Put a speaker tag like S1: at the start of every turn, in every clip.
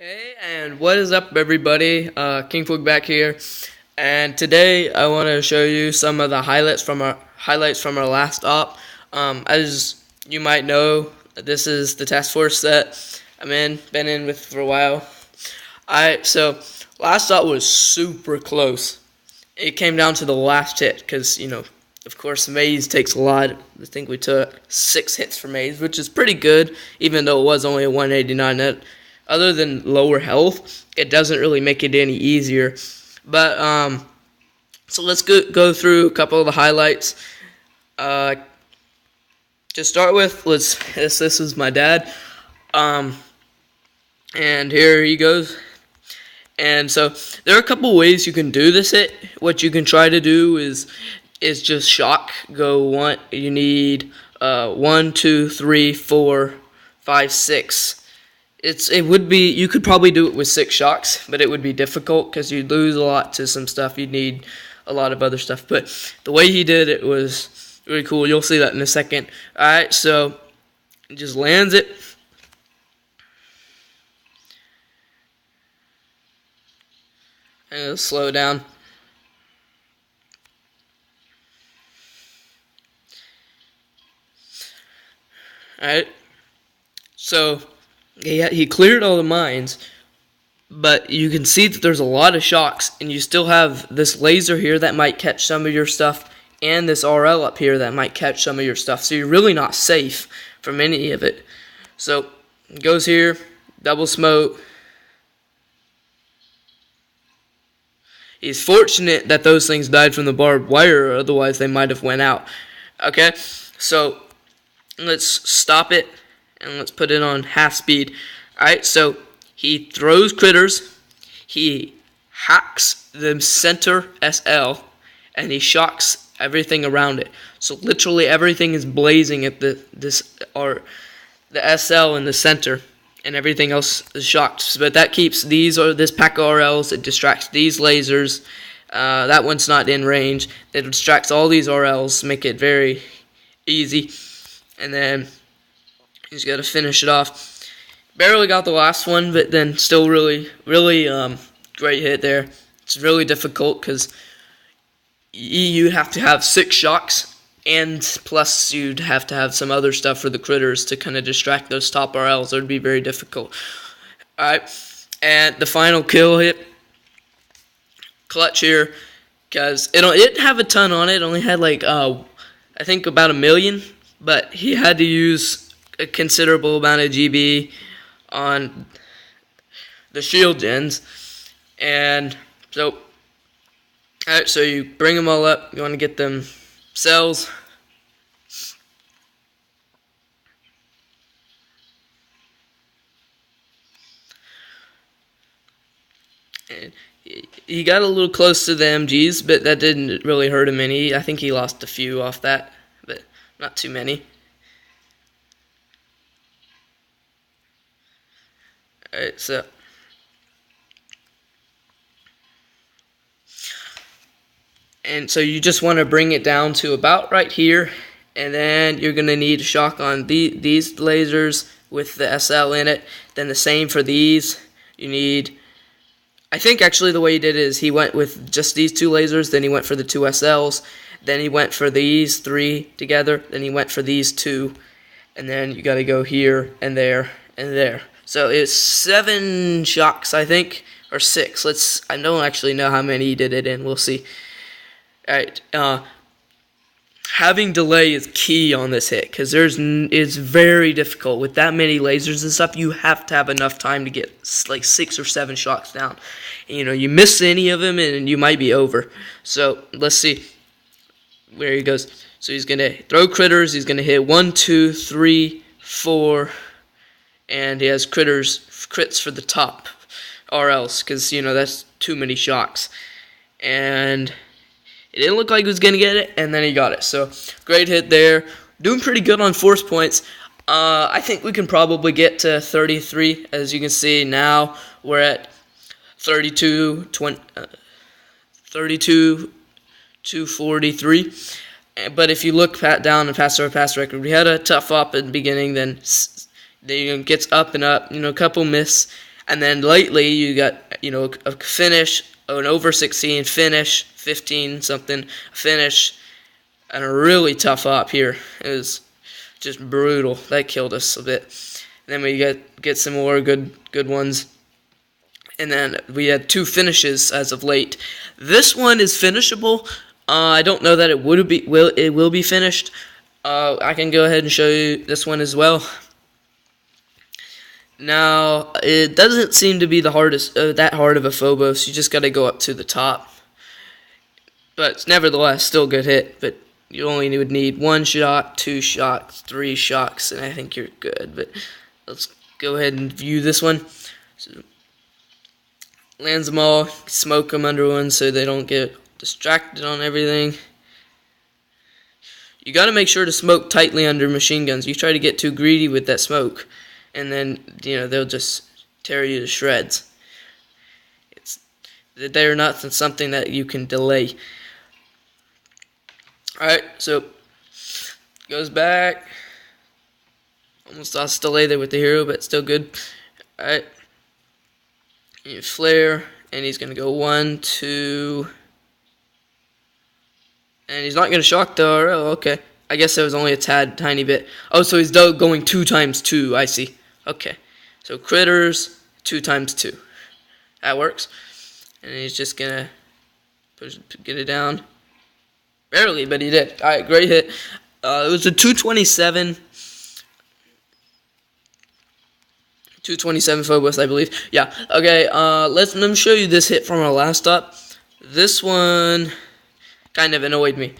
S1: Hey, and what is up, everybody? King Foog back here, and today I want to show you some of the highlights from our last op. As you might know, this is the task force that been in with for a while. So last op was super close. It came down to the last hit because of course, Maze takes a lot. I think we took 6 hits for Maze, which is pretty good, even though it was only a 189 net. Other than lower health, it doesn't really make it any easier. But so let's go through a couple of the highlights. To start with, this is my dad, and here he goes. And so there are a couple ways you can do this hit. What you can try to do is just shock. Go one. You need 1, 2, 3, 4, 5, 6. You could probably do it with 6 shocks, but it would be difficult because you'd lose a lot to some stuff. You'd need a lot of other stuff. But the way he did it was really cool. You'll see that in a second. All right, so he just lands it. And it'll slow down. All right, so he cleared all the mines, but you can see that there's a lot of shocks, and you still have this laser here that might catch some of your stuff, and this RL up here that might catch some of your stuff. So you're really not safe from any of it. So it goes here, double smoke. He's fortunate that those things died from the barbed wire, otherwise they might have went out. Okay, so let's stop it. And let's put it on half speed. Alright, so he throws critters, he hacks the center SL, and he shocks everything around it. So literally everything is blazing at the SL in the center, and everything else is shocked. But that keeps this pack of RLs, it distracts these lasers. That one's not in range. It distracts all these RLs, make it very easy. And then he's got to finish it off. Barely got the last one, but then still really great hit there. It's really difficult because you have to have 6 shocks, and plus you'd have to have some other stuff for the critters to kind of distract those top RLs. It would be very difficult. Alright, and the final kill hit. Clutch here, because it didn't have a ton on it. It only had like, I think about 1 million, but he had to use a considerable amount of GB on the shield gens. And so alright, so you bring them all up. You want to get them cells. And he got a little close to the MGs, but that didn't really hurt him any. I think he lost a few off that, but not too many. Alright, so you just want to bring it down to about right here, and then you're going to need a shock on these lasers with the SL in it. Then the same for these. You need, I think actually the way he did it is he went with just these 2 lasers, then he went for the 2 SLs, then he went for these 3 together, then he went for these 2, and then you got to go here and there and there. So it's 7 shocks, I think, or 6. I don't actually know how many he did it in. We'll see. Alright, having delay is key on this hit, because it's very difficult. With that many lasers and stuff, you have to have enough time to get like 6 or 7 shocks down. And, you miss any of them, and you might be over. So let's see where he goes. So he's going to throw critters. He's going to hit 1, 2, 3, 4... and he has crits for the top RLs, because that's too many shocks. And it didn't look like he was gonna get it, and then he got it. So great hit there. Doing pretty good on force points. I think we can probably get to 33. As you can see now, we're at 32 to 43. But if you look down and past our past record, we had a tough op at the beginning, then gets up and up, a couple miss. And then lately you got, a finish, an over 16 finish, 15 something finish, and a really tough op here. It was just brutal. That killed us a bit. And then we get some more good ones. And then we had 2 finishes as of late. This one is finishable. I don't know that it will be finished. I can go ahead and show you this one as well. Now, it doesn't seem to be the hardest, that hard of a Phobos. You just got to go up to the top. But it's nevertheless still a good hit. But you only would need 1 shock, 2 shocks, 3 shocks, and I think you're good. But let's go ahead and view this one. So, lands them all, smoke them under one so they don't get distracted on everything. You got to make sure to smoke tightly under machine guns. You try to get too greedy with that smoke, and then they'll just tear you to shreds. They're not something that you can delay. Alright, so goes back. Almost lost delay there with the hero, but still good. Alright. You flare, and he's gonna go 1, 2, and he's not gonna shock though. Oh, okay. I guess it was only a tiny bit. Oh, so he's going 2 times 2. I see. Okay. So critters 2 times 2. That works. And he's just gonna get it down. Barely, but he did. All right, great hit. It was a 227. 227 Phobos, I believe. Yeah. Okay. Let me show you this hit from our last up. This one kind of annoyed me,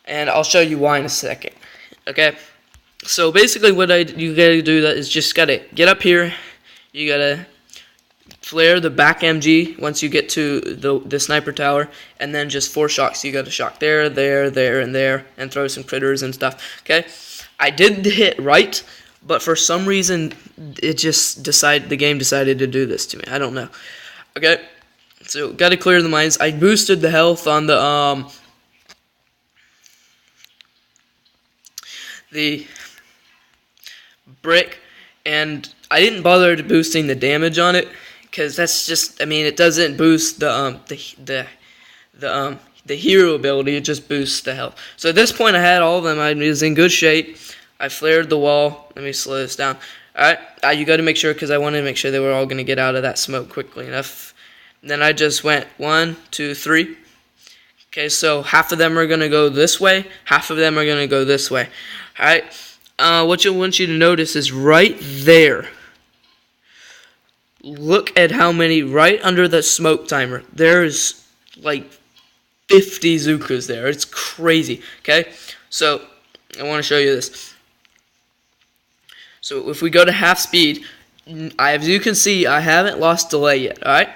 S1: and I'll show you why in a second. Okay. So basically, you gotta do that is just gotta get up here. You gotta flare the back MG once you get to the sniper tower, and then just 4 shocks. You gotta shock there, there, there, and there, and throw some critters and stuff. Okay. I did hit right, but for some reason, the game decided to do this to me. I don't know. Okay, so got to clear the mines. I boosted the health on the brick, and I didn't bother to boosting the damage on it because that's just, it doesn't boost the hero ability. It just boosts the health. So at this point, I had all of them. I was in good shape. I flared the wall. Let me slow this down. Alright, you got to make sure, because I wanted to make sure they were all going to get out of that smoke quickly enough. Then I just went 1, 2, 3. Okay, so half of them are going to go this way. Half of them are going to go this way. Alright, what I want you to notice is right there. Look at how many, right under the smoke timer. There's like 50 Zookas there. It's crazy. Okay, so I want to show you this. So if we go to half speed, as you can see, I haven't lost delay yet. Alright?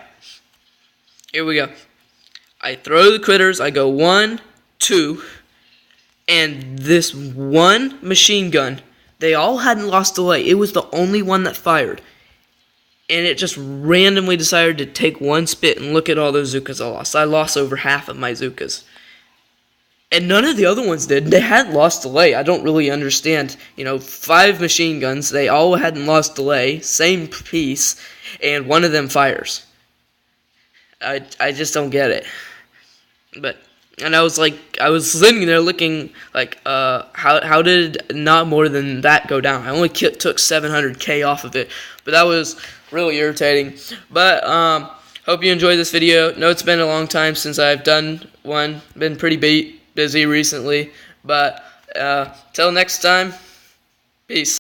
S1: Here we go. I throw the critters, I go 1, 2, and this one machine gun, they all hadn't lost delay. It was the only one that fired. And it just randomly decided to take 1 spit, and look at all those Zookas I lost. I lost over half of my Zookas. And none of the other ones did. They hadn't lost delay. I don't really understand. 5 machine guns. They all hadn't lost delay. Same piece. And one of them fires. I just don't get it. And I was sitting there looking like, how did not more than that go down? I only took 700k off of it. But that was really irritating. But, hope you enjoyed this video. Know it's been a long time since I've done one. Been pretty busy recently, but till next time, peace.